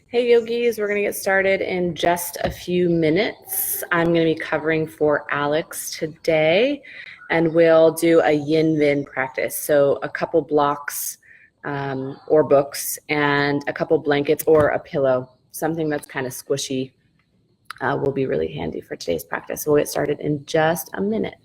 Hey yogis, we're going to get started in just a few minutes. I'm going to be covering for Alex today, and we'll do a Yin-Vin practice. So a couple blocks or books and a couple blankets or a pillow, something that's kind of squishy will be really handy for today's practice. So we'll get started in just a minute.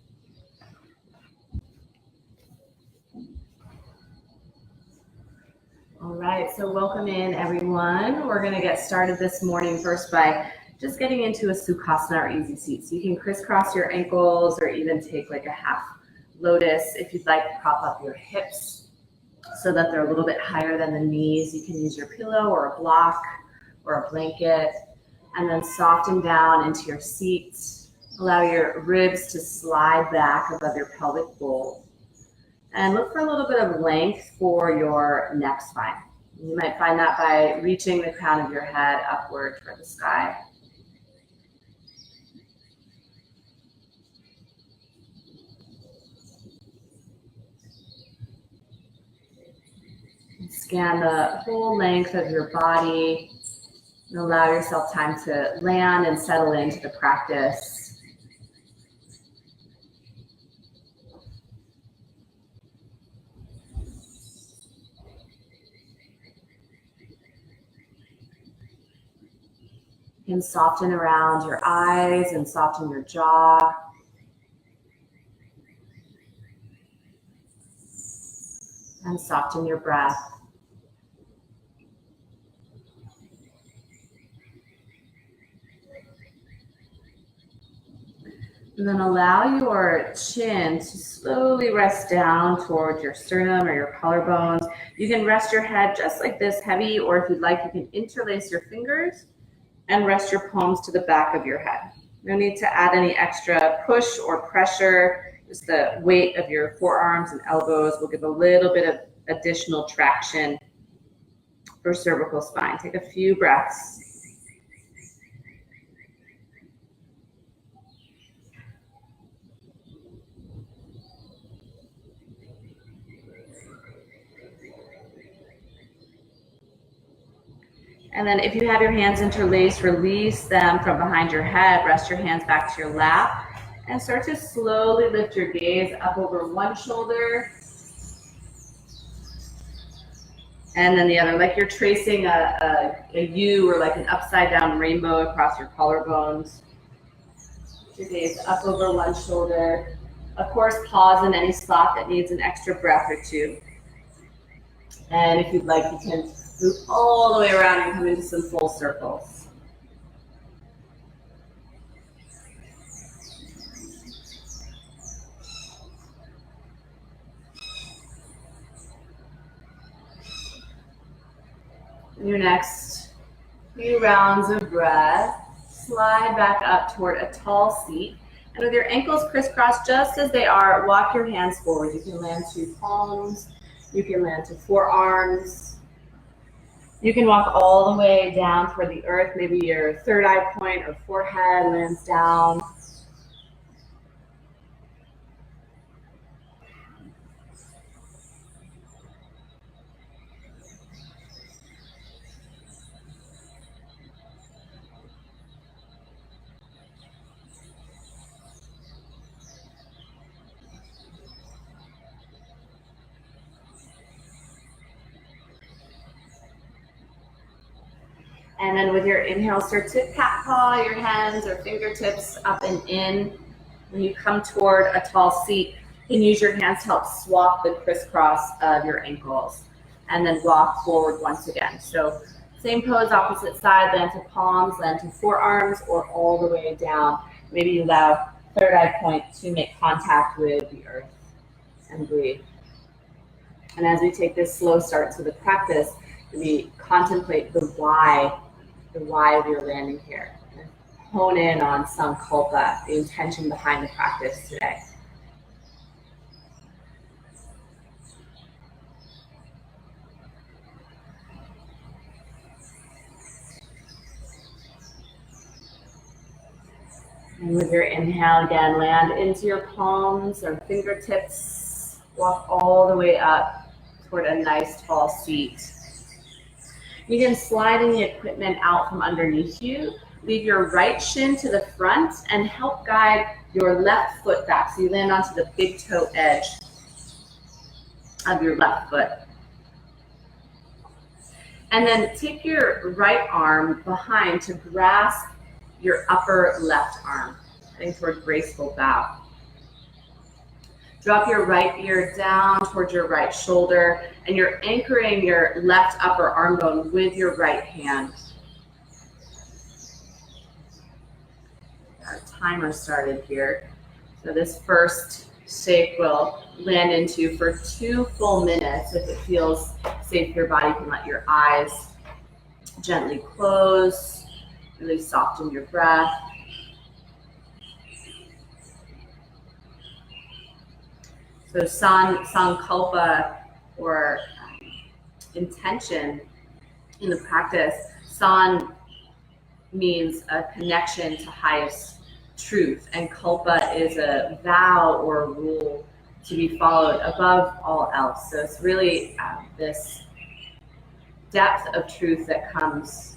All right, so welcome in everyone. We're going to get started this morning first by just getting into a Sukhasana or easy seat. So you can crisscross your ankles or even take like a half lotus. If you'd like to prop up your hips so that they're a little bit higher than the knees, you can use your pillow or a block or a blanket, and then soften down into your seat. Allow your ribs to slide back above your pelvic bowl. And look for a little bit of length for your neck spine. You might find that by reaching the crown of your head upward toward the sky. Scan the whole length of your body and allow yourself time to land and settle into the practice. You can soften around your eyes and soften your jaw. And soften your breath. And then allow your chin to slowly rest down towards your sternum or your collarbones. You can rest your head just like this, heavy, or if you'd like, you can interlace your fingers and rest your palms to the back of your head. No need to add any extra push or pressure. Just the weight of your forearms and elbows will give a little bit of additional traction for cervical spine. Take a few breaths. And then if you have your hands interlaced, release them from behind your head. Rest your hands back to your lap and start to slowly lift your gaze up over one shoulder and then the other, like you're tracing a U or like an upside down rainbow across your collarbones. Lift your gaze up over one shoulder. Of course, pause in any spot that needs an extra breath or two. And if you'd like, you can move all the way around and come into some full circles. In your next few rounds of breath, slide back up toward a tall seat. And with your ankles crisscrossed just as they are, walk your hands forward. You can land to palms. You can land to forearms. You can walk all the way down toward the earth. Maybe your third eye point or forehead lands down. And then with your inhale, start to cat paw your hands or fingertips up and in. When you come toward a tall seat, you can use your hands to help swap the crisscross of your ankles. And then walk forward once again. So same pose, opposite side, land to palms, land to forearms, or all the way down. Maybe you allow third eye point to make contact with the earth and breathe. And as we take this slow start to the practice, we contemplate the why of your landing here. And hone in on Sankalpa, the intention behind the practice today. And with your inhale, again, land into your palms or fingertips. Walk all the way up toward a nice tall seat. You can slide any equipment out from underneath you. Leave your right shin to the front and help guide your left foot back. So you land onto the big toe edge of your left foot. And then take your right arm behind to grasp your upper left arm, heading toward graceful bow. Drop your right ear down towards your right shoulder, and you're anchoring your left upper arm bone with your right hand. Our timer started here. So this first shape will land into for 2 full minutes. If it feels safe for your body, you can let your eyes gently close, really soften your breath. So Sankalpa, or intention in the practice, San means a connection to highest truth, and Kalpa is a vow or a rule to be followed above all else. So it's really this depth of truth that comes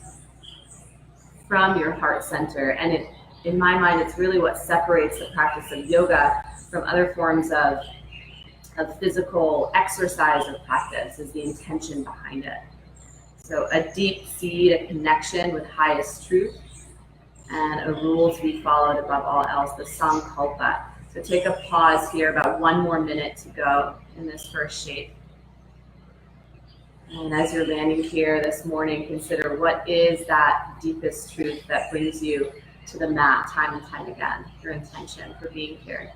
from your heart center, and in my mind, it's really what separates the practice of yoga from other forms of physical exercise or practice, is the intention behind it. So a deep seed, a connection with highest truth, and a rule to be followed above all else, the Sankalpa. So take a pause here, about 1 more minute to go in this first shape. And as you're landing here this morning, consider what is that deepest truth that brings you to the mat time and time again, your intention for being here.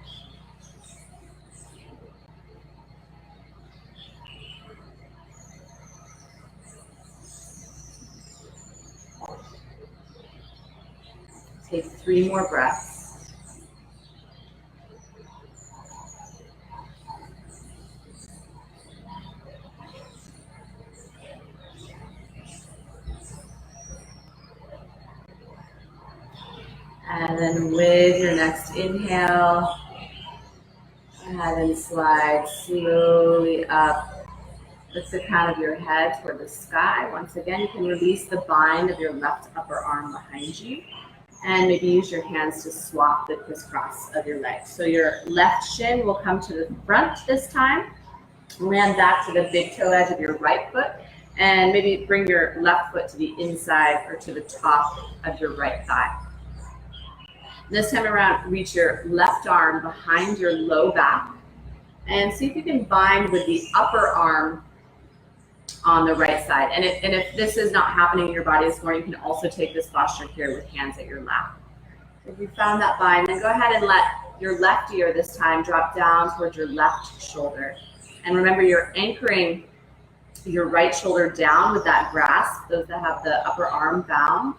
Take 3 more breaths. And then with your next inhale, go ahead and slide slowly up. Lift the crown of your head toward the sky. Once again, you can release the bind of your left upper arm behind you. And maybe use your hands to swap the crisscross of your legs. So your left shin will come to the front this time. Land back to the big toe edge of your right foot. And maybe bring your left foot to the inside or to the top of your right thigh. This time around, reach your left arm behind your low back. And see if you can bind with the upper arm on the right side. And if this is not happening in your body this morning, you can also take this posture here with hands at your lap. So if you found that bind, then go ahead and let your left ear this time drop down towards your left shoulder. And remember, you're anchoring your right shoulder down with that grasp, those that have the upper arm bound.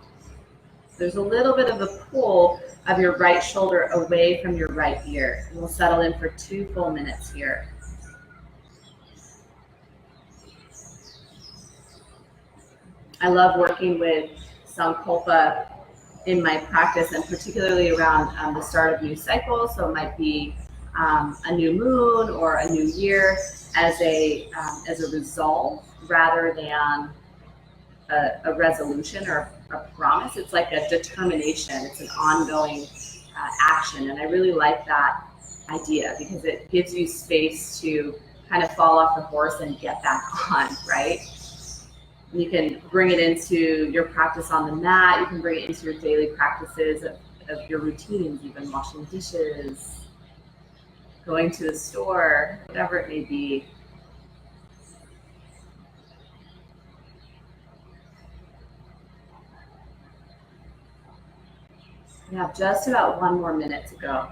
There's a little bit of a pull of your right shoulder away from your right ear. And we'll settle in for 2 full minutes here. I love working with Sankalpa in my practice, and particularly around the start of new cycles. So it might be a new moon or a new year as a resolve rather than a resolution or a promise. It's like a determination. It's an ongoing action, and I really like that idea because it gives you space to kind of fall off the horse and get back on, right? You can bring it into your practice on the mat. You can bring it into your daily practices of your routines, even washing dishes, going to the store, whatever it may be. We have just about 1 more minute to go.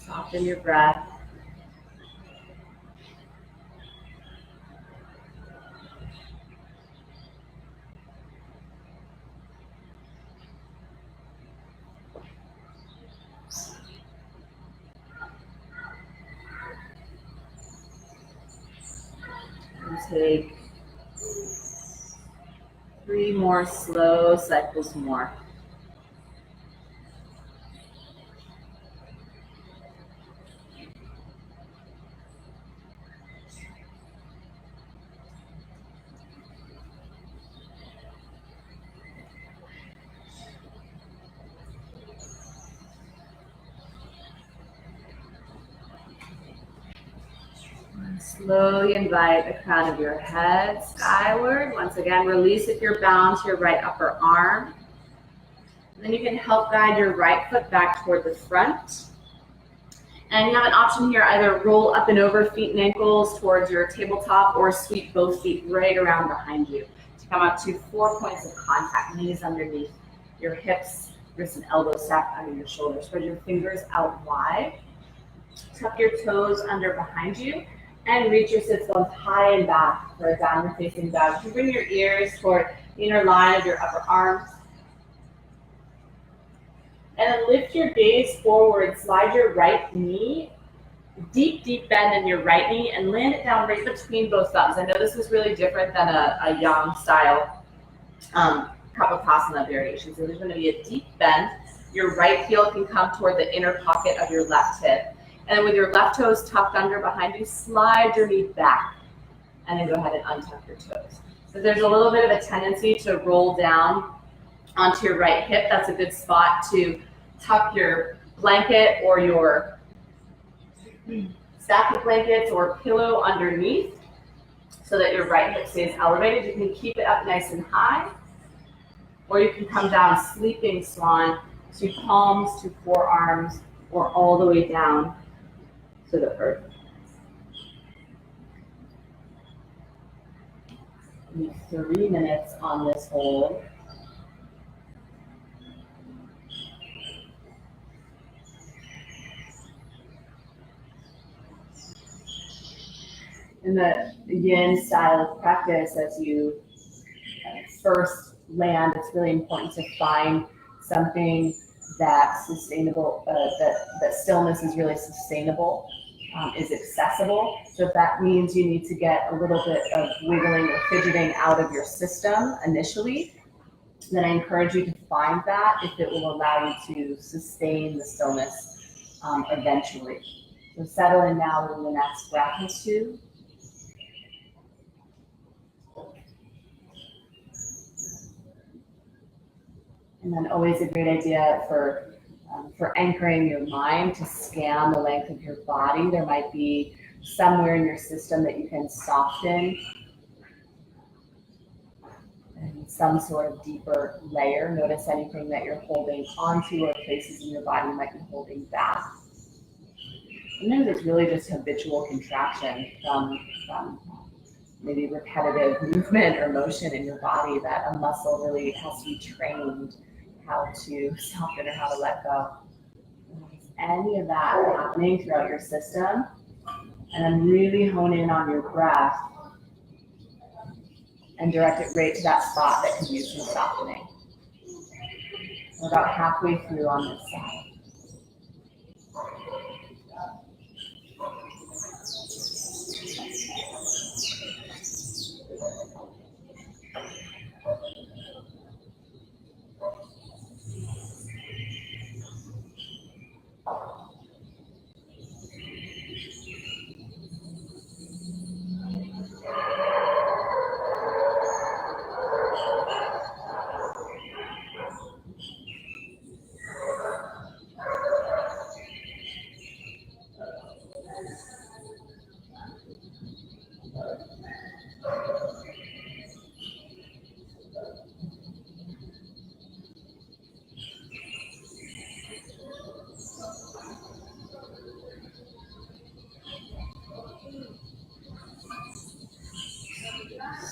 Soften your breath. And take 3 more slow cycles more. Slowly invite the crown of your head skyward. Once again, release if you're bound to your right upper arm. And then you can help guide your right foot back toward the front. And you have an option here, either roll up and over feet and ankles towards your tabletop or sweep both feet right around behind you to come up to 4 points of contact, knees underneath your hips, wrists and elbows stacked under your shoulders. Spread your fingers out wide. Tuck your toes under behind you and reach your sit bones high and back for a downward facing dog. You bring your ears toward the inner line of your upper arms. And then lift your gaze forward, slide your right knee, deep bend in your right knee and land it down right between both thumbs. I know this is really different than a yang style Kapapasana variation. So there's going to be a deep bend. Your right heel can come toward the inner pocket of your left hip. And then with your left toes tucked under behind you, slide your knee back. And then go ahead and untuck your toes. So there's a little bit of a tendency to roll down onto your right hip. That's a good spot to tuck your blanket or your stack of blankets or pillow underneath so that your right hip stays elevated. You can keep it up nice and high, or you can come down sleeping swan to palms, to forearms, or all the way down to the earth. We have 3 minutes on this hold. In the Yin style of practice, as you first land, it's really important to find something that's sustainable, that stillness is really sustainable, is accessible. So if that means you need to get a little bit of wiggling or fidgeting out of your system initially, then I encourage you to find that if it will allow you to sustain the stillness eventually. So settle in now in the next breath or two. And then always a great idea for anchoring your mind to scan the length of your body. There might be somewhere in your system that you can soften and some sort of deeper layer. Notice anything that you're holding onto or places in your body you might be holding back. Sometimes it's really just habitual contraction from maybe repetitive movement or motion in your body that a muscle really has to be trained how to soften or how to let go. Any of that happening throughout your system, and then really hone in on your breath and direct it right to that spot that can use some softening. We're about halfway through on this side.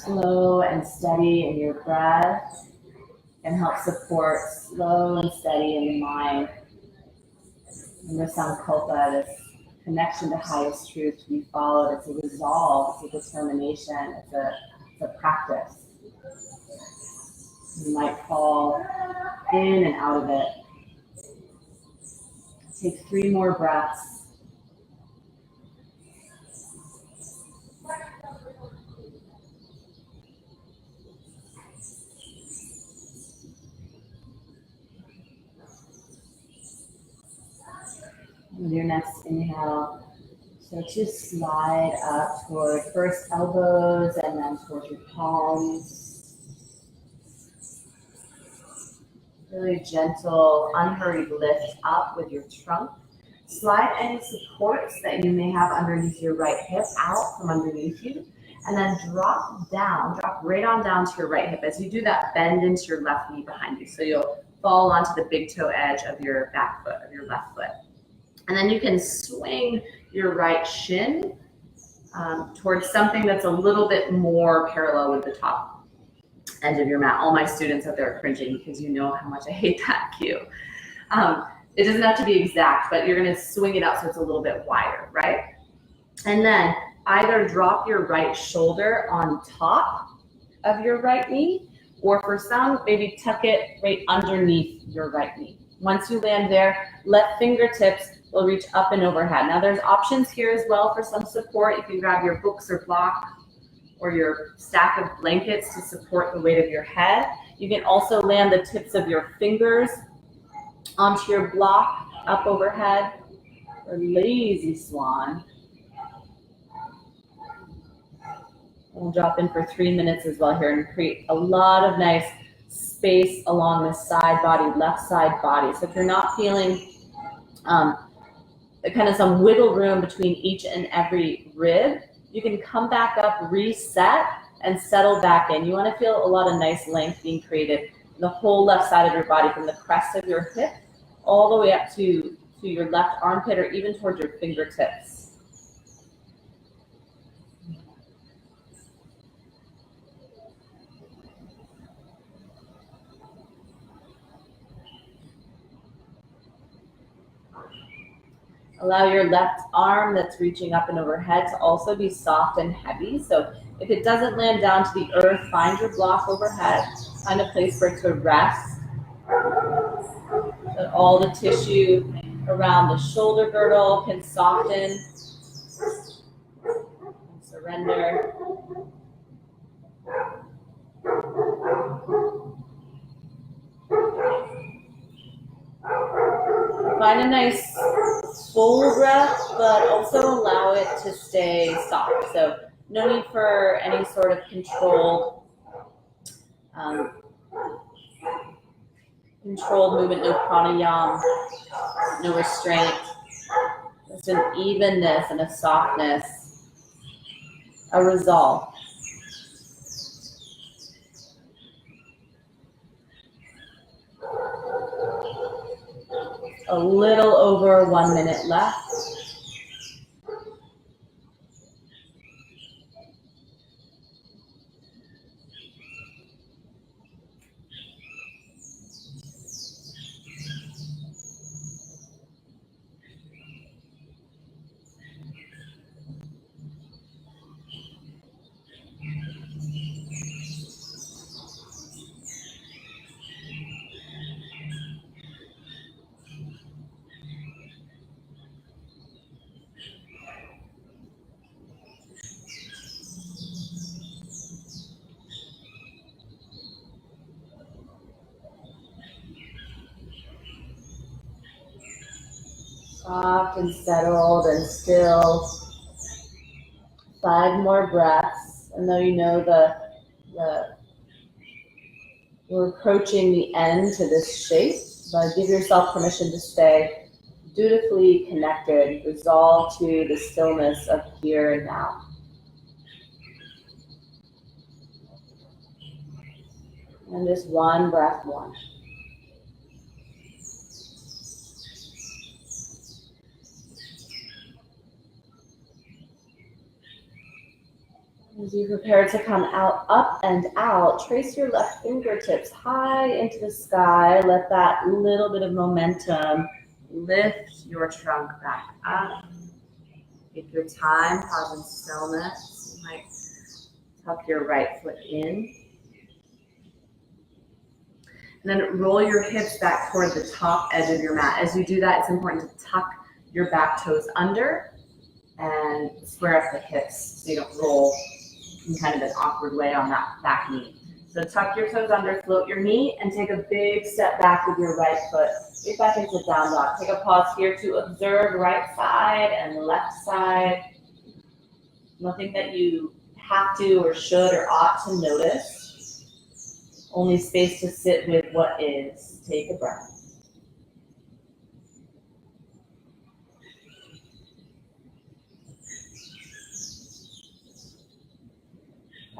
Slow and steady in your breath can help support slow and steady in the mind. Remember Sankalpa, this connection to highest truth to be followed. It's a resolve, it's a determination, it's a practice. You might fall in and out of it. Take 3 more breaths. With your next inhale, start to slide up toward first elbows and then towards your palms. Really gentle, unhurried lift up with your trunk. Slide any supports that you may have underneath your right hip out from underneath you, and then drop right on down to your right hip. As you do that, bend into your left knee behind you. So you'll fall onto the big toe edge of your back foot, of your left foot. And then you can swing your right shin towards something that's a little bit more parallel with the top edge of your mat. All my students out there are cringing because you know how much I hate that cue. It doesn't have to be exact, but you're going to swing it out so it's a little bit wider, right? And then either drop your right shoulder on top of your right knee, or for some, maybe tuck it right underneath your right knee. Once you land there, left fingertips will reach up and overhead. Now there's options here as well for some support. You can grab your books or block or your stack of blankets to support the weight of your head. You can also land the tips of your fingers onto your block up overhead, or lazy swan. We'll drop in for 3 minutes as well here and create a lot of nice space along the side body, left side body. So if you're not feeling kind of some wiggle room between each and every rib, you can come back up, reset, and settle back in. You want to feel a lot of nice length being created in the whole left side of your body, from the crest of your hip all the way up to your left armpit, or even towards your fingertips. Allow your left arm that's reaching up and overhead to also be soft and heavy. So if it doesn't land down to the earth, find your block overhead. Find a place for it to rest. So all the tissue around the shoulder girdle can soften and surrender. Find a nice full breath, but also allow it to stay soft. So no need for any sort of controlled movement, no pranayama, no restraint. Just an evenness and a softness, a resolve. A little over 1 minute left. Soft and settled and still. 5 more breaths. And though you know we're approaching the end to this shape, but give yourself permission to stay dutifully connected, resolved to the stillness of here and now. And just one breath more. As you prepare to come out, up and out, trace your left fingertips high into the sky. Let that little bit of momentum lift your trunk back up. Take your time, pause in stillness. You might tuck your right foot in. And then roll your hips back toward the top edge of your mat. As you do that, it's important to tuck your back toes under and square up the hips so you don't roll in kind of an awkward way on that back knee. So tuck your toes under, float your knee, and take a big step back with your right foot. Get back into down dog. Take a pause here to observe right side and left side. Nothing that you have to or should or ought to notice. Only space to sit with what is. Take a breath.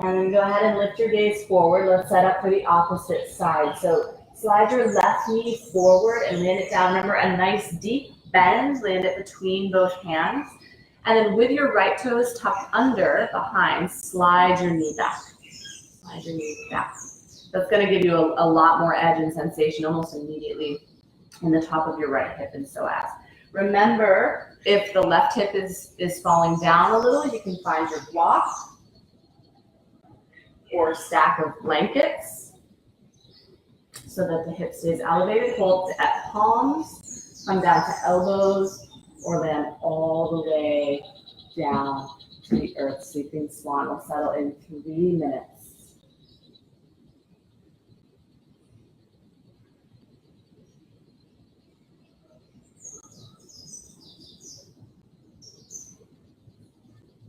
And then go ahead and lift your gaze forward. Let's set up for the opposite side. So slide your left knee forward and land it down. Remember, a nice deep bend, land it between both hands. And then with your right toes tucked under, behind, slide your knee back. Slide your knee back. That's going to give you a lot more edge and sensation almost immediately in the top of your right hip and psoas. Remember, if the left hip is falling down a little, you can find your block or stack of blankets so that the hip stays elevated. Hold at palms, come down to elbows, or then all the way down to the earth. Sleeping swan will settle in 3 minutes.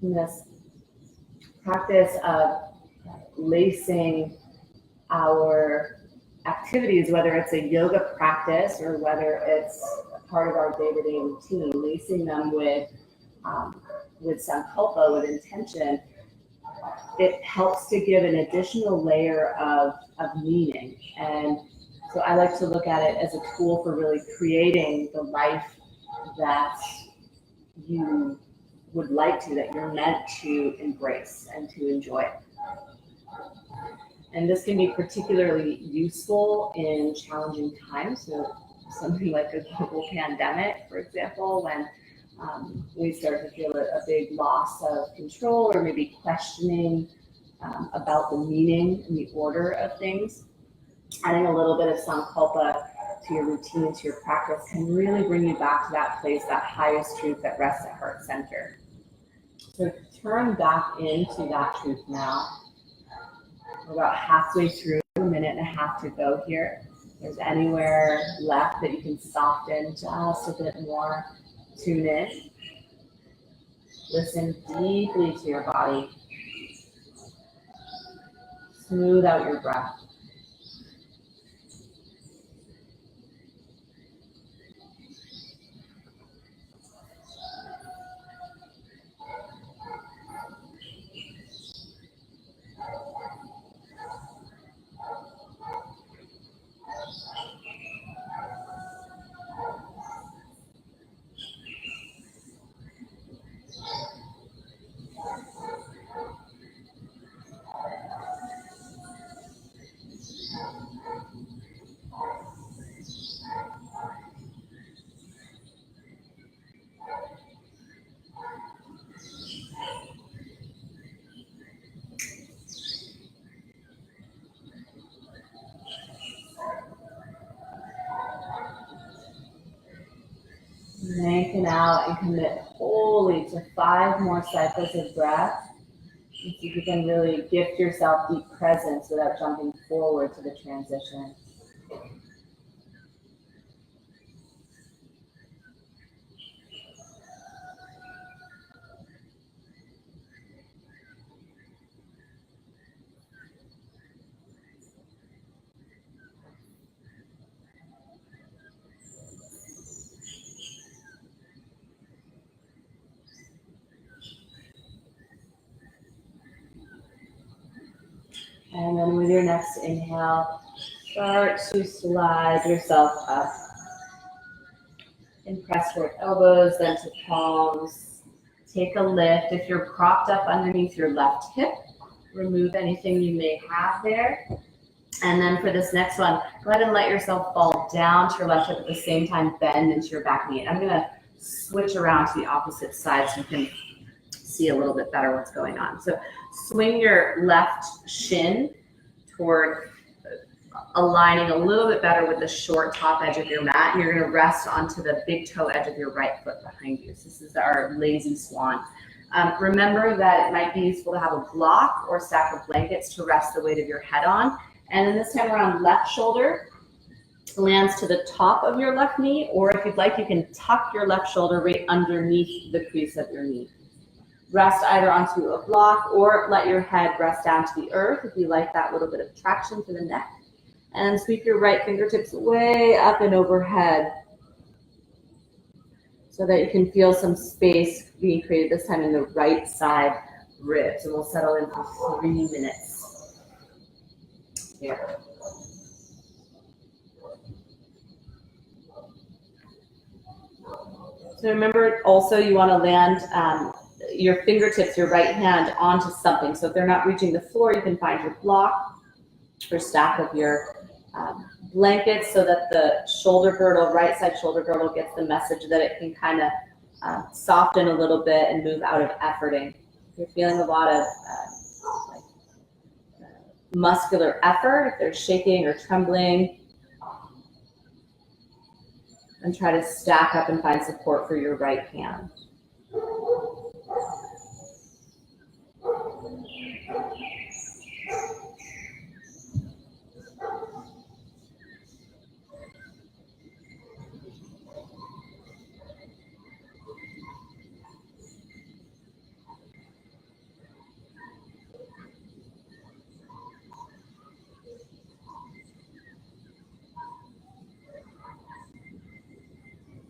In this practice of lacing our activities, whether it's a yoga practice or whether it's part of our day-to-day routine, lacing them with Sankalpa, with intention, it helps to give an additional layer of meaning. And so I like to look at it as a tool for really creating the life that you would like to, that you're meant to embrace and to enjoy. And this can be particularly useful in challenging times. So something like a global pandemic, for example, when we start to feel a big loss of control or maybe questioning about the meaning and the order of things. Adding a little bit of Sankalpa to your routine, to your practice, can really bring you back to that place, that highest truth that rests at heart center. So turn back into that truth now. We're about halfway through, 1.5 minutes to go here. If there's anywhere left that you can soften just a bit more, tune in. Listen deeply to your body. Smooth out your breath. Lengthen out and commit wholly to 5 more cycles of breath. And see if you can really gift yourself deep presence without jumping forward to the transition. And then with your next inhale, start to slide yourself up. And press toward elbows, then to palms. Take a lift. If you're propped up underneath your left hip, remove anything you may have there. And then for this next one, go ahead and let yourself fall down to your left hip at the same time, bend into your back knee. And I'm gonna switch around to the opposite side so you can see a little bit better what's going on. So swing your left shin toward aligning a little bit better with the short top edge of your mat. And you're going to rest onto the big toe edge of your right foot behind you. So this is our lazy swan. Remember that it might be useful to have a block or stack of blankets to rest the weight of your head on. And then this time around, left shoulder lands to the top of your left knee, or if you'd like, you can tuck your left shoulder right underneath the crease of your knee. Rest either onto a block or let your head rest down to the earth if you like that little bit of traction to the neck. And sweep your right fingertips way up and overhead so that you can feel some space being created this time in the right side ribs, and we'll settle in for 3 minutes here. So remember also you want to land your fingertips, your right hand, onto something. So if they're not reaching the floor, you can find your block or stack of your blankets so that the shoulder girdle, right side shoulder girdle, gets the message that it can kind of soften a little bit and move out of efforting. If you're feeling a lot of muscular effort, if they're shaking or trembling, and try to stack up and find support for your right hand.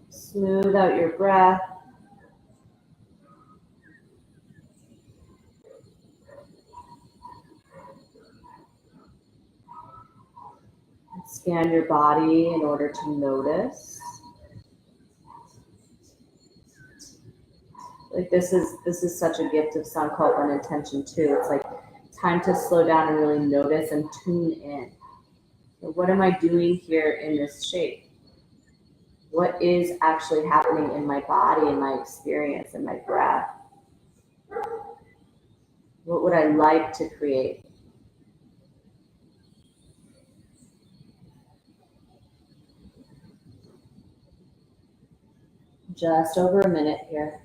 Smooth out your breath. Scan your body in order to notice. Like this is such a gift of Sankalpa and intention too. It's like time to slow down and really notice and tune in. So what am I doing here in this shape? What is actually happening in my body, in my experience, in my breath? What would I like to create? Just over a minute here.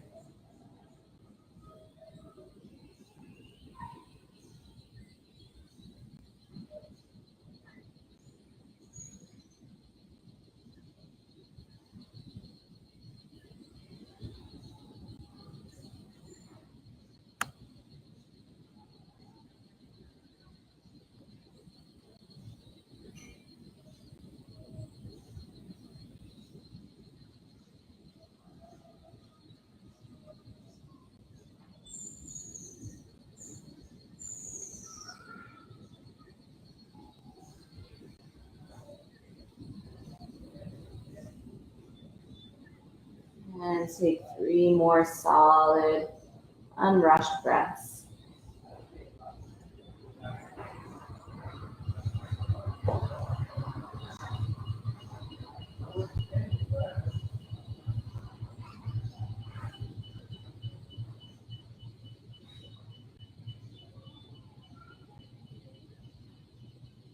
And take 3 more solid, unrushed breaths.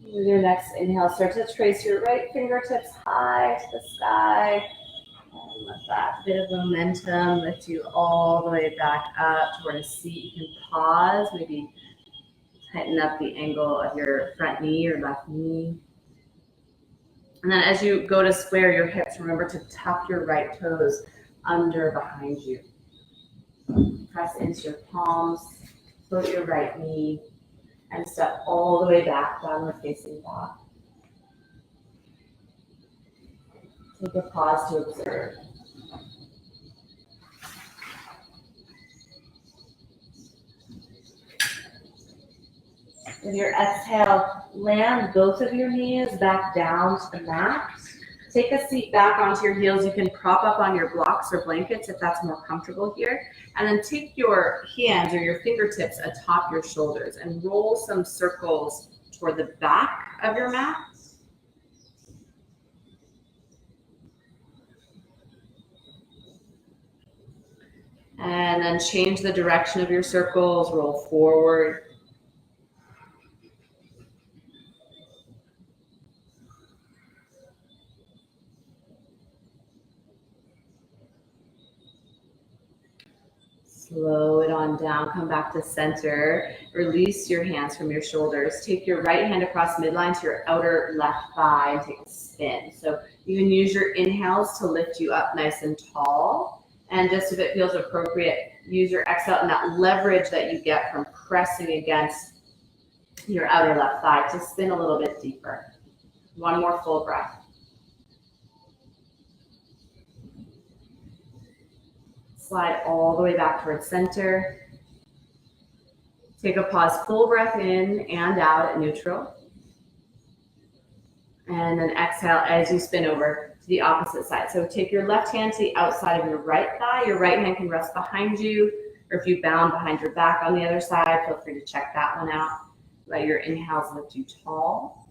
With your next inhale, start to trace your right fingertips high to the sky. And let that bit of momentum lift you all the way back up toward a seat. You can pause, maybe tighten up the angle of your front knee or left knee. And then as you go to square your hips, remember to tuck your right toes under behind you. Press into your palms, float your right knee, and step all the way back, downward facing dog. Take a pause to observe. With your exhale, land both of your knees back down to the mat. Take a seat back onto your heels. You can prop up on your blocks or blankets if that's more comfortable here. And then take your hands or your fingertips atop your shoulders and roll some circles toward the back of your mat. And then change the direction of your circles, roll forward. Slow it on down, come back to center. Release your hands from your shoulders. Take your right hand across midline to your outer left thigh and take a spin. So you can use your inhales to lift you up nice and tall. And just if it feels appropriate, use your exhale and that leverage that you get from pressing against your outer left thigh to spin a little bit deeper. One more full breath. Slide all the way back towards center. Take a pause, full breath in and out at neutral. And then exhale as you spin over to the opposite side. So take your left hand to the outside of your right thigh. Your right hand can rest behind you, or if you bound behind your back on the other side, feel free to check that one out. Let your inhales lift you tall.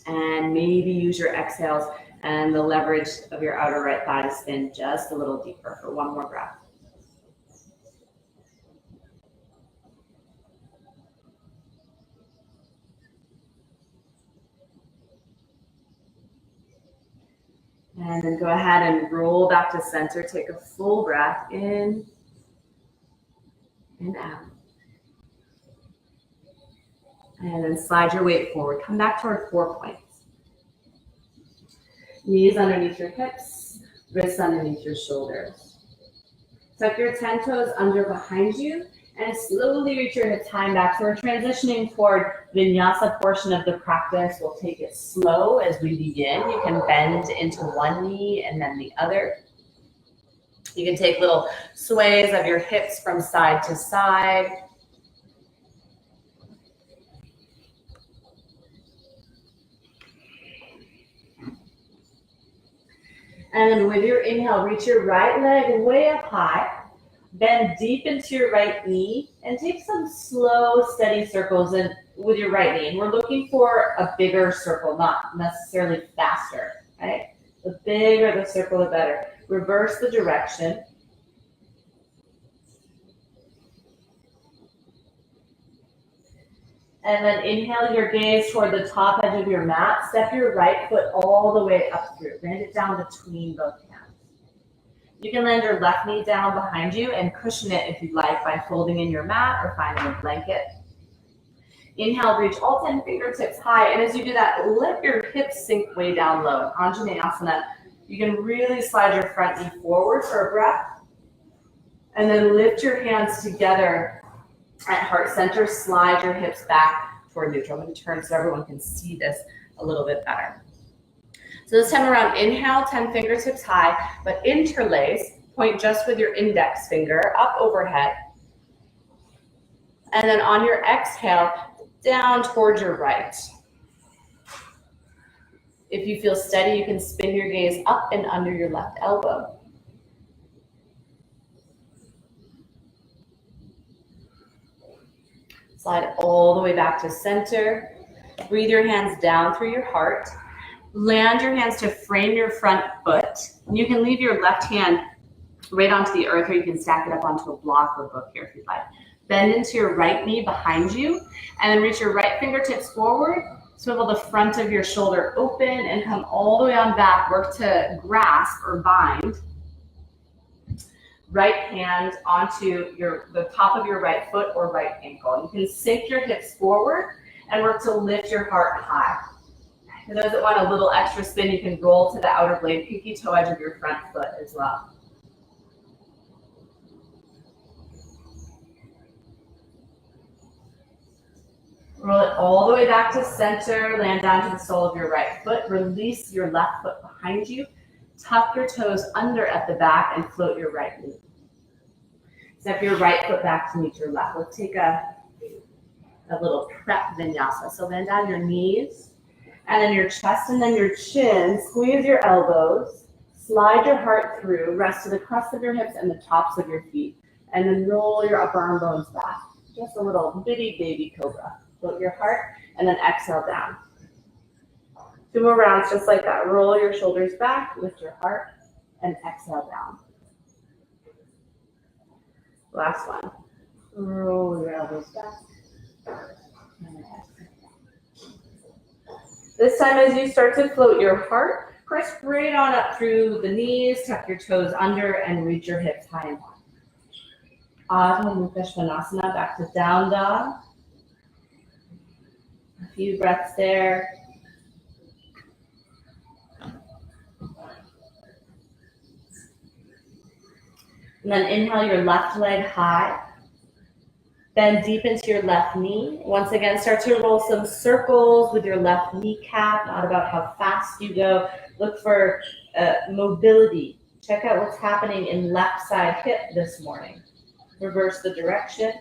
And maybe use your exhales and the leverage of your outer right thigh to spin just a little deeper for one more breath. And then go ahead and roll back to center. Take a full breath in and out. And then slide your weight forward. Come back toward 4 points. Knees underneath your hips, wrists underneath your shoulders. Tuck your 10 toes under behind you and slowly reach your hips high and back. So we're transitioning toward vinyasa portion of the practice. We'll take it slow as we begin. You can bend into one knee and then the other. You can take little sways of your hips from side to side. And then with your inhale, reach your right leg way up high. Bend deep into your right knee and take some slow, steady circles with your right knee. And we're looking for a bigger circle, not necessarily faster, right? The bigger the circle, the better. Reverse the direction. And then inhale your gaze toward the top edge of your mat. Step your right foot all the way up through. Land it down between both hands. You can land your left knee down behind you and cushion it if you'd like by folding in your mat or finding a blanket. Inhale, reach all 10 fingertips high. And as you do that, let your hips sink way down low. In Anjaneyasana, you can really slide your front knee forward for a breath. And then lift your hands together at heart center. Slide your hips back toward neutral. I'm going to turn so everyone can see this a little bit better. So this time around, inhale, 10 fingertips high, but interlace, point just with your index finger up overhead. And then on your exhale, down towards your right. If you feel steady, you can spin your gaze up and under your left elbow. Slide all the way back to center. Breathe your hands down through your heart. Land your hands to frame your front foot. You can leave your left hand right onto the earth, or you can stack it up onto a block or book here if you'd like. Bend into your right knee behind you, and then reach your right fingertips forward. Swivel the front of your shoulder open and come all the way on back. Work to grasp or bind right hand onto the top of your right foot or right ankle. You can sink your hips forward and work to lift your heart high. For those that want a little extra spin, you can roll to the outer blade, pinky toe edge of your front foot as well. Roll it all the way back to center, land down to the sole of your right foot, release your left foot behind you, tuck your toes under at the back and float your right knee. Step your right foot back to meet your left. Let's take a little prep vinyasa. So land on your knees, and then your chest and then your chin. Squeeze your elbows, slide your heart through, rest to the crest of your hips and the tops of your feet, and then roll your upper arm bones back. Just a little bitty baby cobra. Float your heart, and then exhale down. 2 more rounds just like that. Roll your shoulders back, lift your heart, and exhale down. Last one. Roll your elbows back. And exhale. This time as you start to float your heart, press right on up through the knees, tuck your toes under, and reach your hips high and wide. Adho Mukha Svanasana, back to down dog. A few breaths there. And then inhale your left leg high. Bend deep into your left knee. Once again, start to roll some circles with your left kneecap, not about how fast you go. Look for mobility. Check out what's happening in left side hip this morning. Reverse the direction.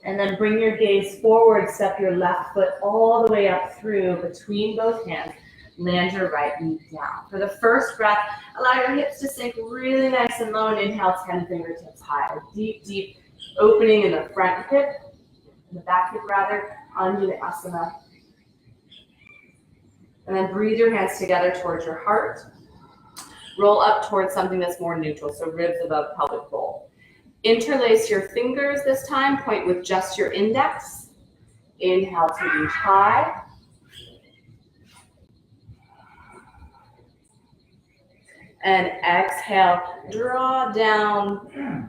And then bring your gaze forward, step your left foot all the way up through between both hands. Land your right knee down. For the first breath, allow your hips to sink really nice and low and inhale 10 fingertips high. Deep, deep opening in the front hip, in the back hip rather, Anjali Asana. And then breathe your hands together towards your heart. Roll up towards something that's more neutral, so ribs above pelvic bowl. Interlace your fingers this time, point with just your index. Inhale to reach high. And exhale, draw down.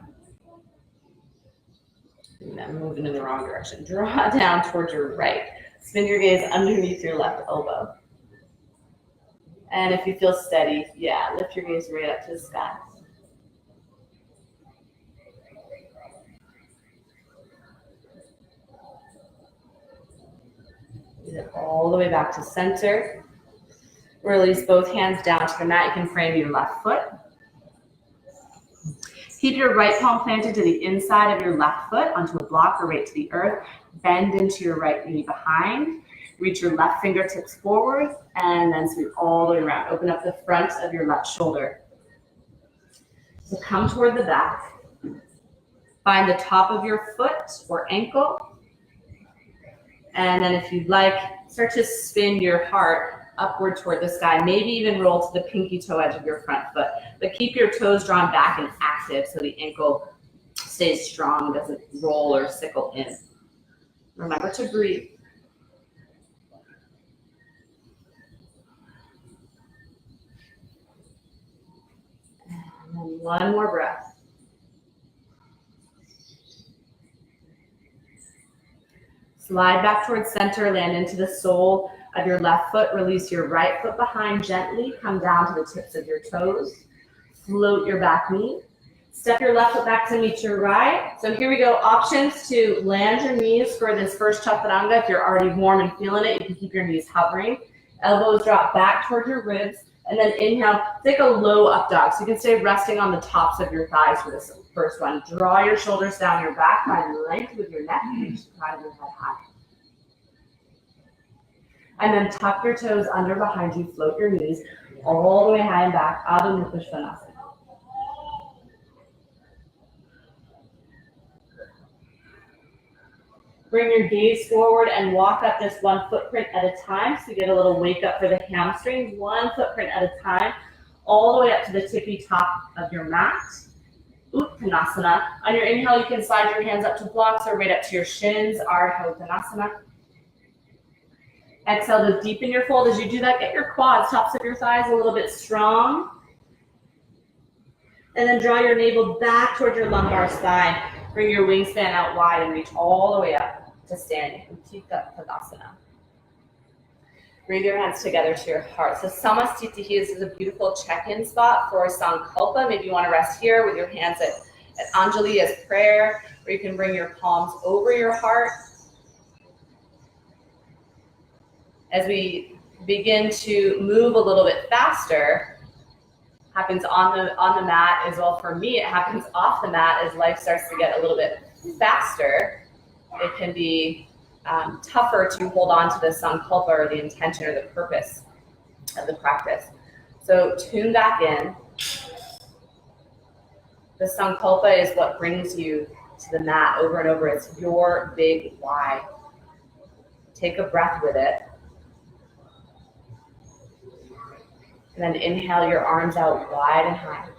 I'm moving in the wrong direction. Draw down towards your right. Spin your gaze underneath your left elbow. And if you feel steady, yeah, lift your gaze right up to the sky. All the way back to center. Release both hands down to the mat. You can frame your left foot. Keep your right palm planted to the inside of your left foot onto a block or right to the earth. Bend into your right knee behind. Reach your left fingertips forward and then sweep all the way around. Open up the front of your left shoulder. So come toward the back. Find the top of your foot or ankle. And then if you'd like, start to spin your heart upward toward the sky. Maybe even roll to the pinky toe edge of your front foot. But keep your toes drawn back and active so the ankle stays strong, doesn't roll or sickle in. Remember to breathe. And then one more breath. Slide back towards center, land into the sole of your left foot. Release your right foot behind gently. Come down to the tips of your toes. Float your back knee. Step your left foot back to meet your right. So here we go. Options to land your knees for this first chaturanga. If you're already warm and feeling it, you can keep your knees hovering. Elbows drop back toward your ribs. And then inhale, take a low up dog. So you can stay resting on the tops of your thighs for this first one. Draw your shoulders down your back, find length with your neck, reach the side of your head high. And then tuck your toes under behind you, float your knees all the way high and back, Adho Mukha Svanasana. Bring your gaze forward and walk up this one footprint at a time. So you get a little wake up for the hamstrings, one footprint at a time, all the way up to the tippy top of your mat. Uttanasana. On your inhale, you can slide your hands up to blocks or right up to your shins, Ardha Uttanasana. Exhale to deepen your fold. As you do that, get your quads, tops of your thighs a little bit strong. And then draw your navel back towards your lumbar spine. Bring your wingspan out wide and reach all the way up to standing. Utthita Tadasana. Bring your hands together to your heart. So Samastitihi, this is a beautiful check-in spot for Sankalpa. Maybe you want to rest here with your hands at Anjali as prayer, or you can bring your palms over your heart. As we begin to move a little bit faster, happens on the mat as well. For me, it happens off the mat as life starts to get a little bit faster. It can be tougher to hold on to the Sankalpa or the intention or the purpose of the practice. So tune back in. The Sankalpa is what brings you to the mat over and over. It's your big why. Take a breath with it. And then inhale your arms out wide and high.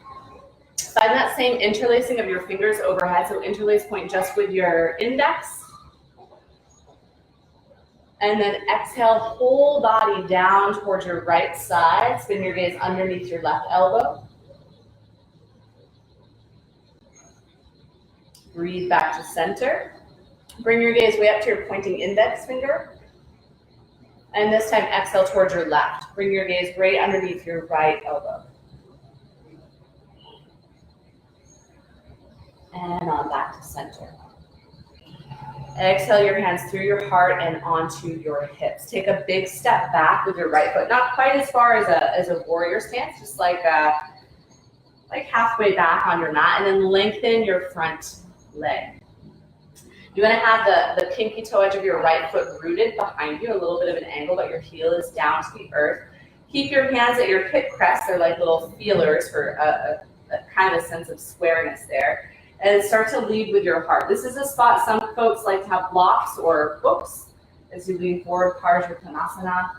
Find that same interlacing of your fingers overhead. So interlace point just with your index. And then exhale, whole body down towards your right side. Spin your gaze underneath your left elbow. Breathe back to center. Bring your gaze way up to your pointing index finger. And this time, exhale towards your left. Bring your gaze right underneath your right elbow. And on back to center. Exhale your hands through your heart and onto your hips. Take a big step back with your right foot, not quite as far as a warrior stance, just like halfway back on your mat, and then lengthen your front leg. You want to have the pinky toe edge of your right foot rooted behind you, a little bit of an angle, but your heel is down to the earth. Keep your hands at your hip crest. They're like little feelers for a kind of a sense of squareness there. And start to lead with your heart. This is a spot some folks like to have blocks or books as you lean forward, Parsvarthanasana.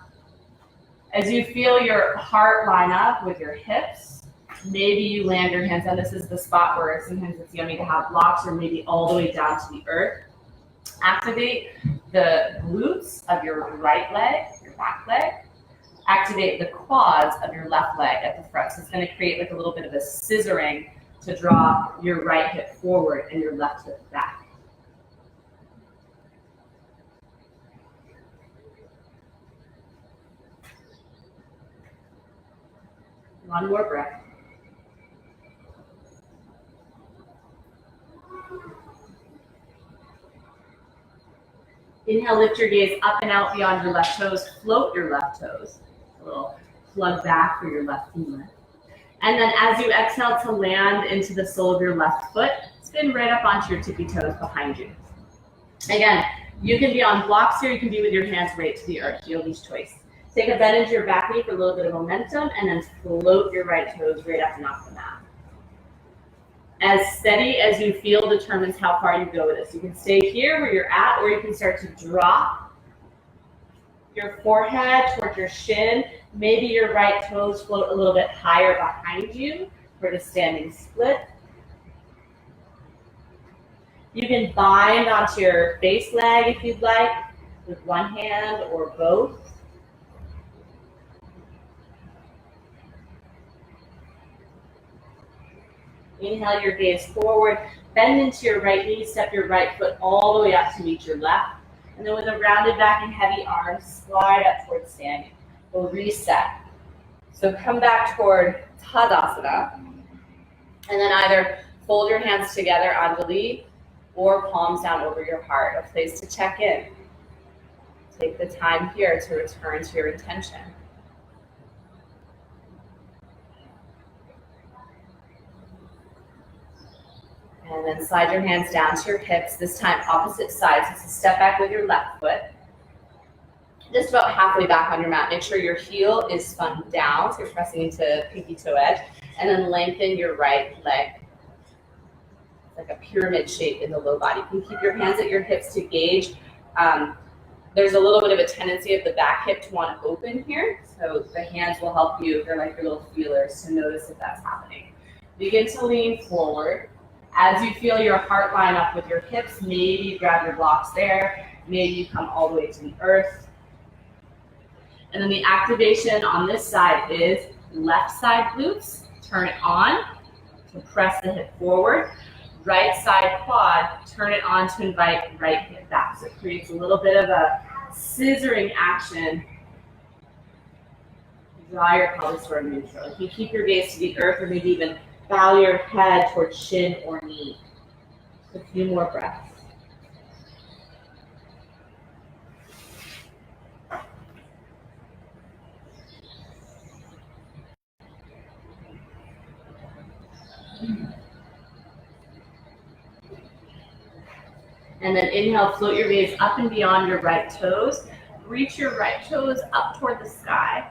As you feel your heart line up with your hips, maybe you land your hands on. This is the spot where sometimes it's yummy to have blocks, or maybe all the way down to the earth. Activate the glutes of your right leg, your back leg. Activate the quads of your left leg at the front. So it's going to create like a little bit of a scissoring to draw your right hip forward and your left hip back. One more breath. Inhale, lift your gaze up and out beyond your left toes. Float your left toes. A little plug back for your left femur. And then as you exhale to land into the sole of your left foot, spin right up onto your tippy toes behind you. Again, you can be on blocks here, you can be with your hands right to the earth, yogi's choice. Take a bend into your back knee for a little bit of momentum, and then float your right toes right up and off the mat. As steady as you feel determines how far you go with this. You can stay here where you're at, or you can start to drop your forehead towards your shin. Maybe your right toes float a little bit higher behind you for the standing split. You can bind onto your base leg if you'd like, with one hand or both. Inhale your gaze forward, bend into your right knee, step your right foot all the way up to meet your left. And then with a rounded back and heavy arms, slide up towards standing. We'll reset. So come back toward Tadasana, and then either fold your hands together, Anjali, or palms down over your heart, a place to check in. Take the time here to return to your intention. And then slide your hands down to your hips, this time opposite sides. So step back with your left foot. Just about halfway back on your mat. Make sure your heel is spun down, so you're pressing into pinky toe edge. And then lengthen your right leg. Like a pyramid shape in the low body. You can keep your hands at your hips to gauge. There's a little bit of a tendency of the back hip to want to open here. So the hands will help you, they're like your little feelers, to notice if that's happening. Begin to lean forward. As you feel your heart line up with your hips, maybe you grab your blocks there. Maybe you come all the way to the earth. And then the activation on this side is left side glutes. Turn it on to press the hip forward. Right side quad, turn it on to invite right hip back. So it creates a little bit of a scissoring action. Draw your pelvis toward neutral. If you keep your gaze to the earth, or maybe even bow your head towards shin or knee. A few more breaths. And then inhale, float your gaze up and beyond your right toes. Reach your right toes up toward the sky.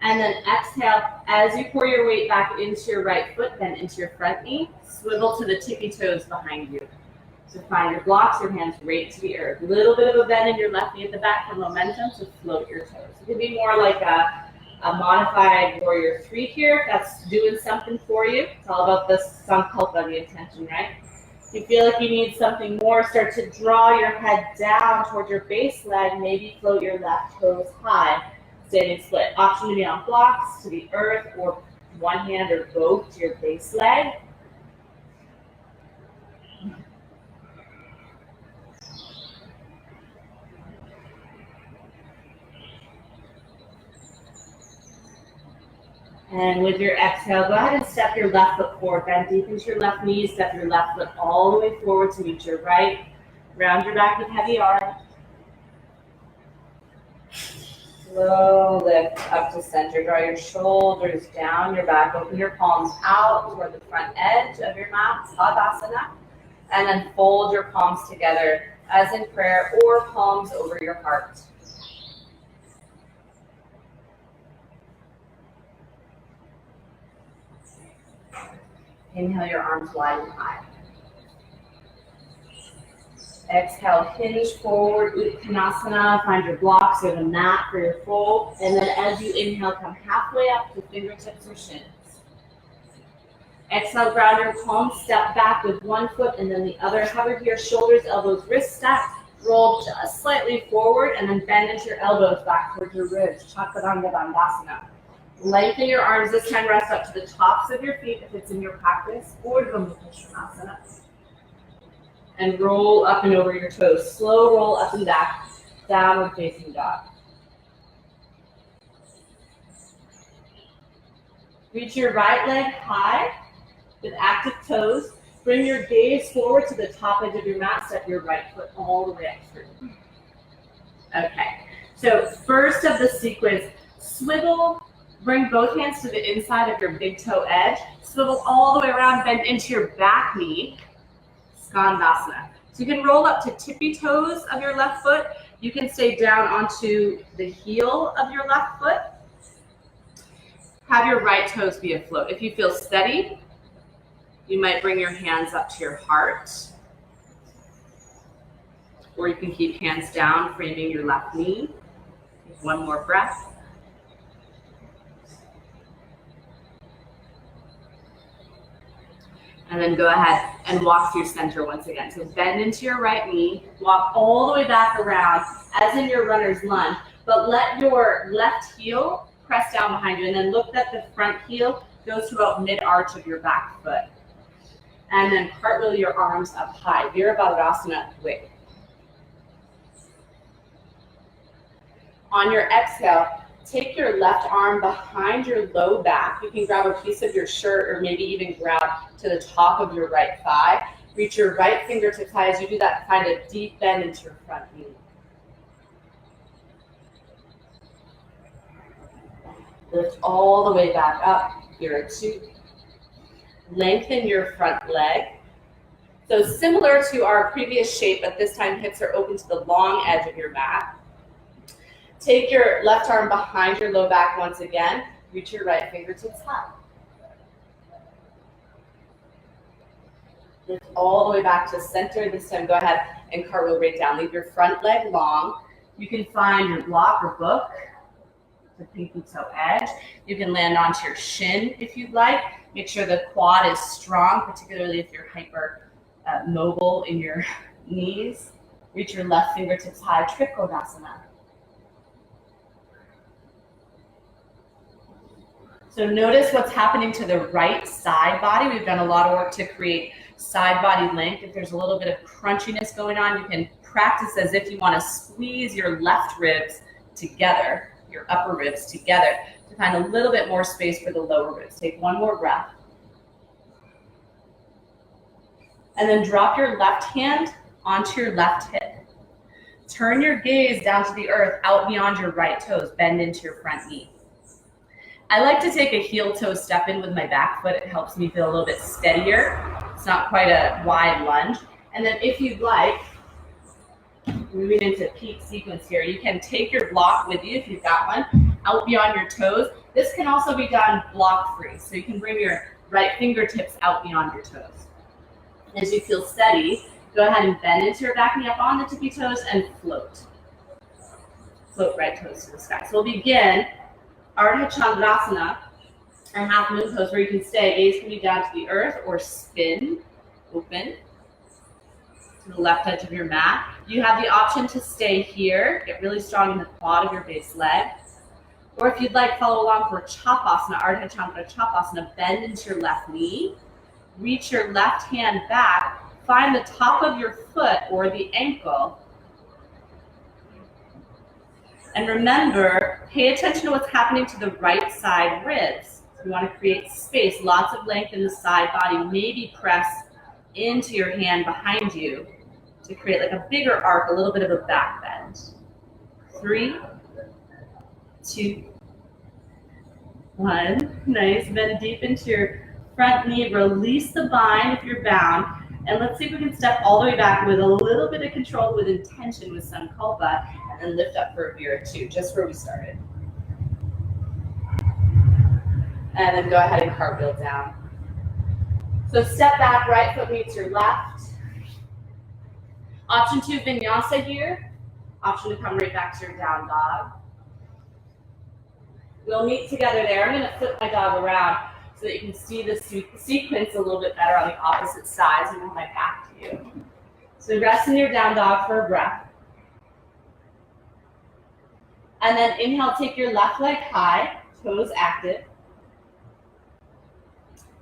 And then exhale, as you pour your weight back into your right foot, then into your front knee, swivel to the tippy toes behind you. So find your blocks, your hands right to the earth. A little bit of a bend in your left knee at the back for momentum, so float your toes. It could be more like a modified warrior three here, if that's doing something for you. It's all about the Sankalpa, the intention, right? If you feel like you need something more, start to draw your head down towards your base leg, maybe float your left toes high. Standing split. Option to be on blocks, to the earth, or one hand or both to your base leg. And with your exhale, go ahead and step your left foot forward. Bend deep into your left knee. Step your left foot all the way forward to meet your right. Round your back with heavy arms. Slow lift up to center. Draw your shoulders down your back. Open your palms out toward the front edge of your mat, Tadasana. And then fold your palms together as in prayer or palms over your heart. Inhale your arms wide and high. Exhale, hinge forward, Uttanasana. Find your blocks or the mat for your fold. And then as you inhale, come halfway up to fingertips or shins. Exhale, ground your palms, step back with one foot and then the other. Hover to your shoulders, elbows, wrists stacked. Roll just slightly forward and then bend into your elbows back towards your ribs. Chaturanga Dandasana. Lengthen your arms. This time rest up to the tops of your feet if it's in your practice. Or Urdhva Mukha. And roll up and over your toes. Slow roll up and back. Downward facing dog. Reach your right leg high with active toes. Bring your gaze forward to the top edge of your mat. Step your right foot all the way up through. Okay, so first of the sequence, swivel. Bring both hands to the inside of your big toe edge. Swivel all the way around, bend into your back knee. Skandasana. So you can roll up to tippy toes of your left foot. You can stay down onto the heel of your left foot. Have your right toes be afloat. If you feel steady, you might bring your hands up to your heart. Or you can keep hands down, framing your left knee. Take one more breath. And then go ahead and walk through center once again. So bend into your right knee, walk all the way back around as in your runner's lunge, but let your left heel press down behind you and then look that the front heel goes to about mid-arch of your back foot. And then cartwheel your arms up high, Virabhadrasana wave. On your exhale, take your left arm behind your low back. You can grab a piece of your shirt or maybe even grab to the top of your right thigh. Reach your right fingertips high. As you do that, find a deep bend into your front knee. Lift all the way back up. Here are two. Lengthen your front leg. So similar to our previous shape, but this time hips are open to the long edge of your mat. Take your left arm behind your low back once again. Reach your right fingertips high. Lift all the way back to center. This time go ahead and cartwheel right down. Leave your front leg long. You can find your block or book, the pinky toe edge. You can land onto your shin if you'd like. Make sure the quad is strong, particularly if you're hyper mobile in your knees. Reach your left fingertips high, Trikonasana. So notice what's happening to the right side body. We've done a lot of work to create side body length. If there's a little bit of crunchiness going on, you can practice as if you want to squeeze your left ribs together, your upper ribs together, to find a little bit more space for the lower ribs. Take one more breath. And then drop your left hand onto your left hip. Turn your gaze down to the earth, out beyond your right toes. Bend into your front knee. I like to take a heel toe step in with my back foot. It helps me feel a little bit steadier. It's not quite a wide lunge. And then if you'd like, moving into peak sequence here, you can take your block with you if you've got one, out beyond your toes. This can also be done block free. So you can bring your right fingertips out beyond your toes. As you feel steady, go ahead and bend into your back knee up on the tippy toes and float. Float right toes to the sky. So we'll begin Ardha Chandrasana, a half moon pose where you can stay. Gaze can be down to the earth or spin open to the left edge of your mat. You have the option to stay here, get really strong in the quad of your base leg. Or if you'd like, follow along for Chapasana, Ardha Chandra Chapasana. Bend into your left knee. Reach your left hand back. Find the top of your foot or the ankle. And remember, pay attention to what's happening to the right side ribs. You want to create space, lots of length in the side body. Maybe press into your hand behind you to create like a bigger arc, a little bit of a back bend. 3, 2, 1. Nice. Bend deep into your front knee. Release the bind if you're bound. And let's see if we can step all the way back with a little bit of control, with intention, with Sankalpa, and then lift up for a Vira 2, just where we started. And then go ahead and cartwheel down. So step back, right foot meets your left. Option 2, vinyasa here. Option to come right back to your down dog. We'll meet together there. I'm going to flip my dog around so that you can see the sequence a little bit better on the opposite sides and with my back to you. So rest in your down dog for a breath. And then inhale, take your left leg high, toes active.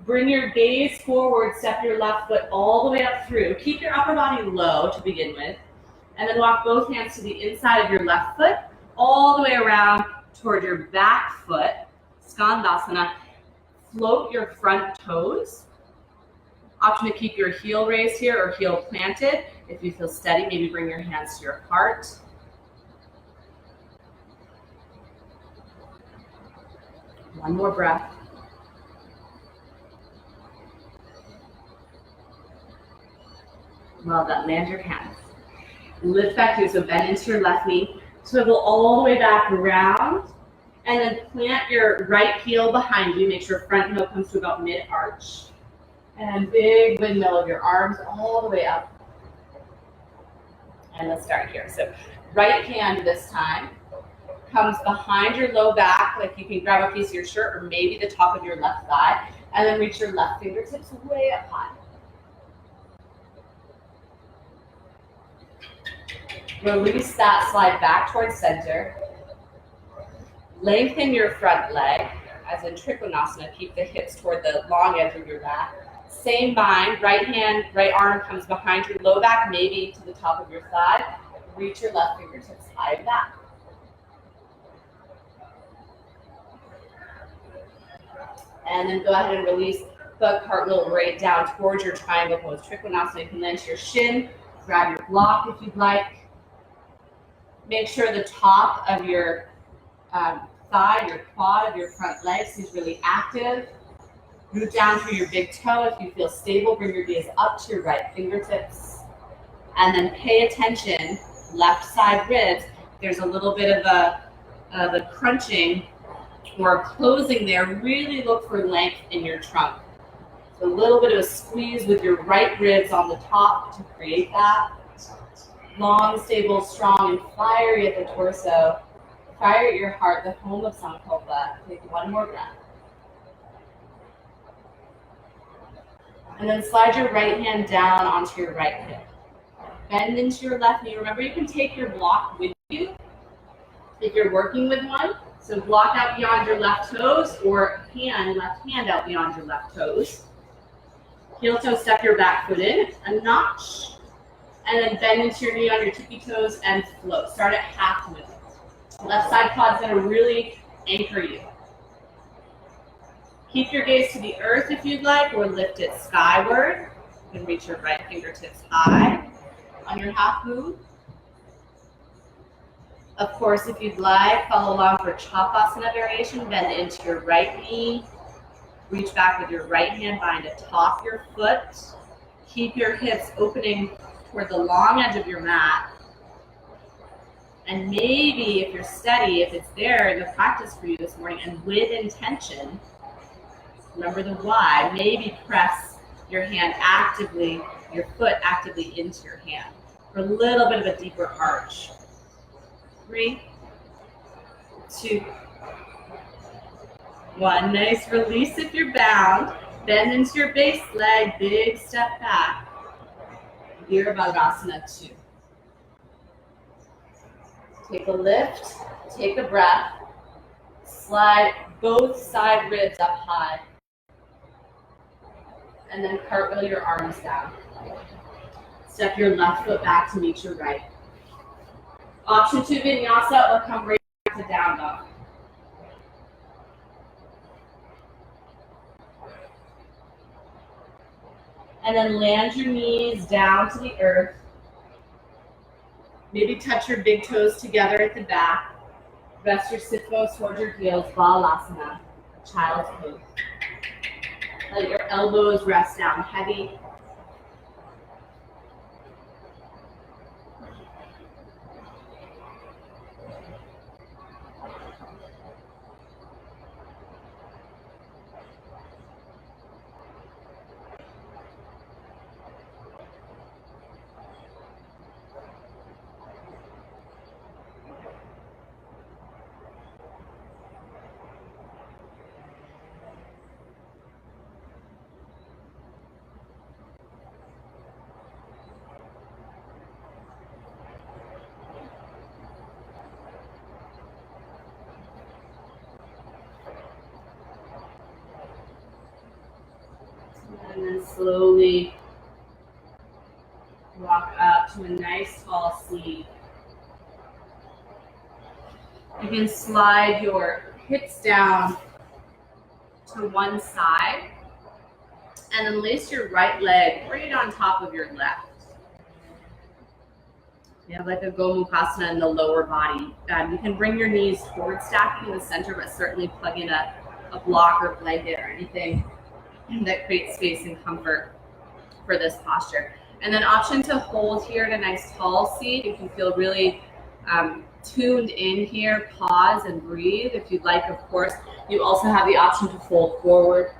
Bring your gaze forward, step your left foot all the way up through. Keep your upper body low to begin with. And then walk both hands to the inside of your left foot, all the way around toward your back foot, Skandasana. Float your front toes. Option to keep your heel raised here or heel planted. If you feel steady, maybe bring your hands to your heart. One more breath. Well done. Land your hands. Lift back here, so bend into your left knee. Swivel all the way back around. And then plant your right heel behind you. Make sure front heel comes to about mid-arch. And big windmill of your arms all the way up. And let's start here. So right hand this time comes behind your low back, like you can grab a piece of your shirt or maybe the top of your left thigh. And then reach your left fingertips way up high. Release that, slide back towards center. Lengthen your front leg, as in Trikonasana. Keep the hips toward the long edge of your back. Same bind, right hand, right arm comes behind your low back, maybe to the top of your thigh. Reach your left fingertips high and back. And then go ahead and release the cartwheel right down towards your triangle pose. Trikonasana, you can land your shin, grab your block if you'd like. Make sure the top of your thigh, your quad of your front leg is really active. Root down through your big toe. If you feel stable, bring your gaze up to your right fingertips. And then pay attention, left side ribs. There's a little bit of a crunching or closing there. Really look for length in your trunk. So a little bit of a squeeze with your right ribs on the top to create that. Long, stable, strong, and fiery at the torso. Fire at your heart, the home of Sankalpa. Take one more breath. And then slide your right hand down onto your right hip. Bend into your left knee. Remember, you can take your block with you if you're working with one. So block out beyond your left toes, or left hand out beyond your left toes. Heel toe, step your back foot in, a notch. And then bend into your knee on your tippy toes and float. Start at half movement. Left side quad's going to really anchor you. Keep your gaze to the earth if you'd like, or lift it skyward. You can reach your right fingertips high on your half move. Of course, if you'd like, follow along for Chapasana variation. Bend into your right knee. Reach back with your right hand behind atop your foot. Keep your hips opening toward the long edge of your mat. And maybe if you're steady, if it's there in the practice for you this morning, and with intention, remember the why, maybe press your hand actively, your foot actively into your hand for a little bit of a deeper arch. 3, 2, 1. Nice release if you're bound. Bend into your base leg, big step back. Virabhadrasana 2. Take a lift, take a breath. Slide both side ribs up high. And then cartwheel your arms down. Step your left foot back to meet your right. Option 2, vinyasa, or come right back to down dog. And then land your knees down to the earth. Maybe touch your big toes together at the back. Rest your sit bones towards your heels, Balasana, child's pose. Let your elbows rest down heavy. And then slowly walk up to a nice tall seat. You can slide your hips down to one side and then lace your right leg right on top of your left. You have like a Gomukhasana in the lower body. You can bring your knees forward, stacking in the center, but certainly plug in a block or blanket or anything that creates space and comfort for this posture. And then option to hold here in a nice tall seat. You can feel really tuned in here, pause and breathe. If you'd like, of course, you also have the option to fold forward.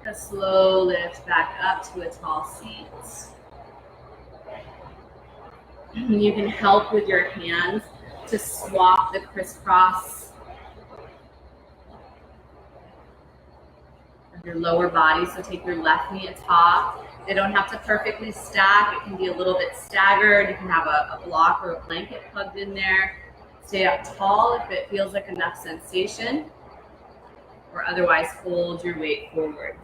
A slow lift back up to a tall seat. You can help with your hands to swap the crisscross of your lower body. So take your left knee atop. They don't have to perfectly stack. It can be a little bit staggered. You can have a block or a blanket plugged in there. Stay up tall if it feels like enough sensation, or otherwise hold your weight forward.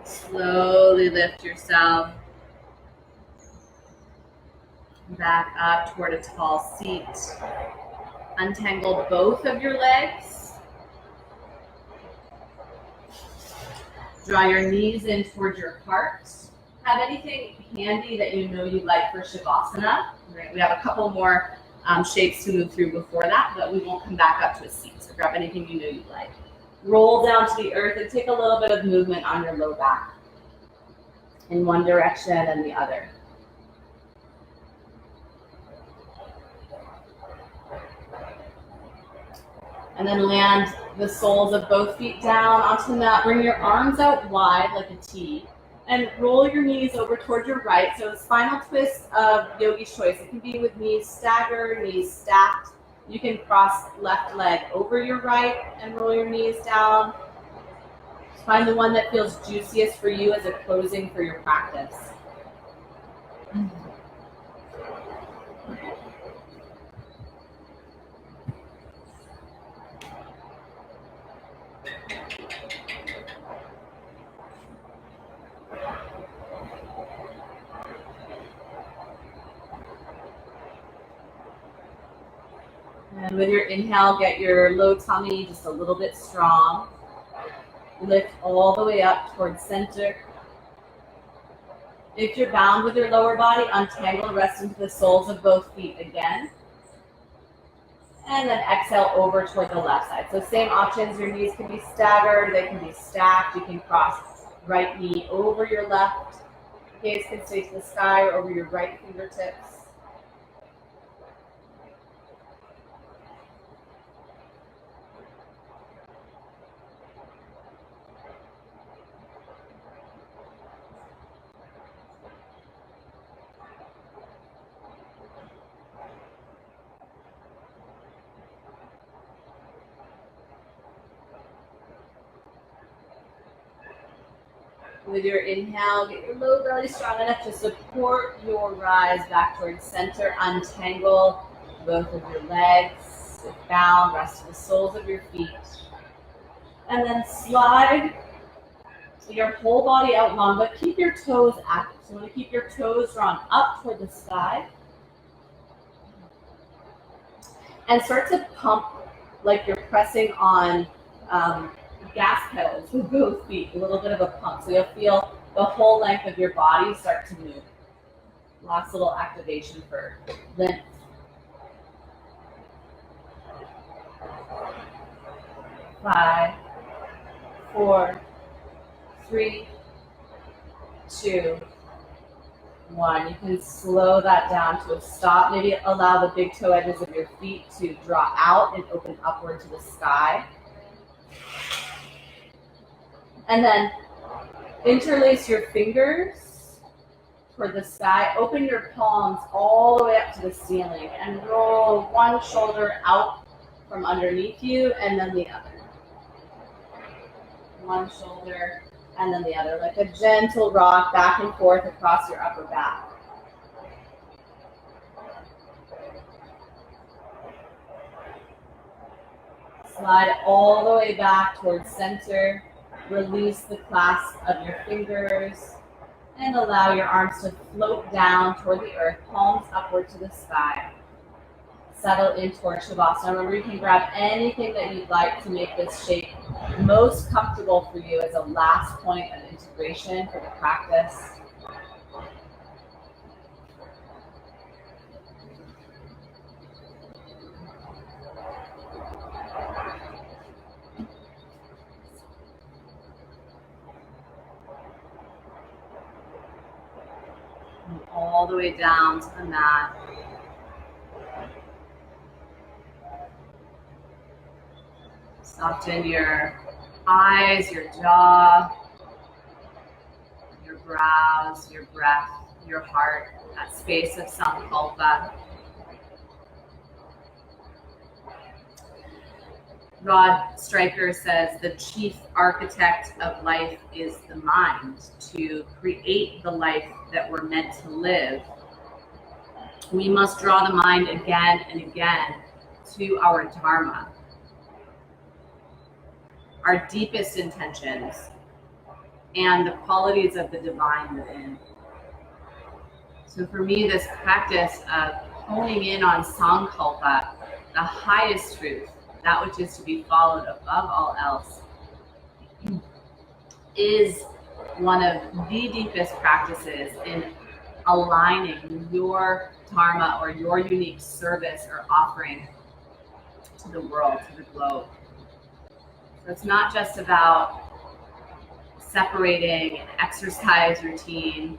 Slowly lift yourself back up toward a tall seat. Untangle both of your legs. Draw your knees in towards your heart. Have anything handy that you know you'd like for Shavasana. Right. We have a couple more shapes to move through before that, but we won't come back up to a seat. So grab anything you know you'd like. Roll down to the earth and take a little bit of movement on your low back in one direction and the other. And then land the soles of both feet down onto the mat. Bring your arms out wide like a T and roll your knees over towards your right. So it's final twist of yogi's choice. It can be with knees staggered, knees stacked. You can cross left leg over your right and roll your knees down. Find the one that feels juiciest for you as a closing for your practice. And with your inhale, get your low tummy just a little bit strong. Lift all the way up towards center. If you're bound with your lower body, untangle, rest into the soles of both feet again. And then exhale over toward the left side. So same options, your knees can be staggered, they can be stacked. You can cross right knee over your left. Gaze can stay to the sky or over your right fingertips. With your inhale, get your low belly strong enough to support your rise back towards center. Untangle both of your legs. Sit down, rest the soles of your feet. And then slide your whole body out long, but keep your toes active. So you want to keep your toes drawn up toward the sky. And start to pump like you're pressing on gas pedals with both feet, a little bit of a pump. So you'll feel the whole length of your body start to move. Last little activation for lymph. 5, 4, 3, 2, 1. You can slow that down to a stop. Maybe allow the big toe edges of your feet to draw out and open upward to the sky. And then interlace your fingers toward the sky. Open your palms all the way up to the ceiling and roll one shoulder out from underneath you and then the other. One shoulder and then the other, like a gentle rock back and forth across your upper back. Slide all the way back towards center. Release the clasp of your fingers and allow your arms to float down toward the earth, palms upward to the sky. Settle in towards Shavasana. Remember, you can grab anything that you'd like to make this shape most comfortable for you as a last point of integration for the practice. And all the way down to the mat. Soften your eyes, your jaw, your brows, your breath, your heart, that space of Sankalpa. Rod Stryker says the chief architect of life is the mind. To create the life that we're meant to live, we must draw the mind again and again to our dharma, our deepest intentions, and the qualities of the divine within. So for me, this practice of honing in on Sankalpa, the highest truth, that which is to be followed above all else, is one of the deepest practices in aligning your dharma or your unique service or offering to the world, to the globe. So it's not just about separating an exercise routine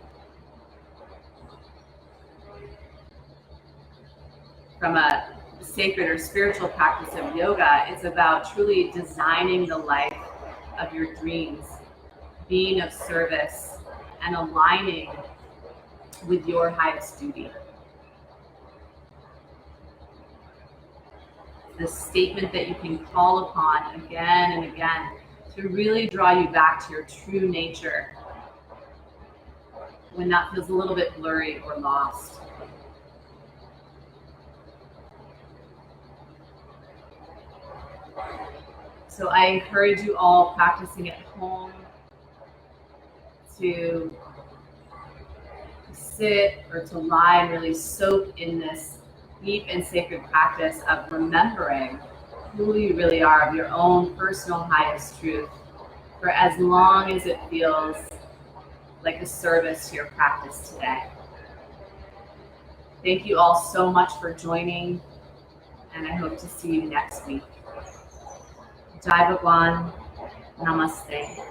from a sacred or spiritual practice of yoga. It's about truly designing the life of your dreams, being of service, and aligning with your highest duty. The statement that you can call upon again and again to really draw you back to your true nature when that feels a little bit blurry or lost. So I encourage you all practicing at home to sit or to lie and really soak in this deep and sacred practice of remembering who you really are, of your own personal highest truth, for as long as it feels like a service to your practice today. Thank you all so much for joining, and I hope to see you next week. Jai Bhagwan. Namaste.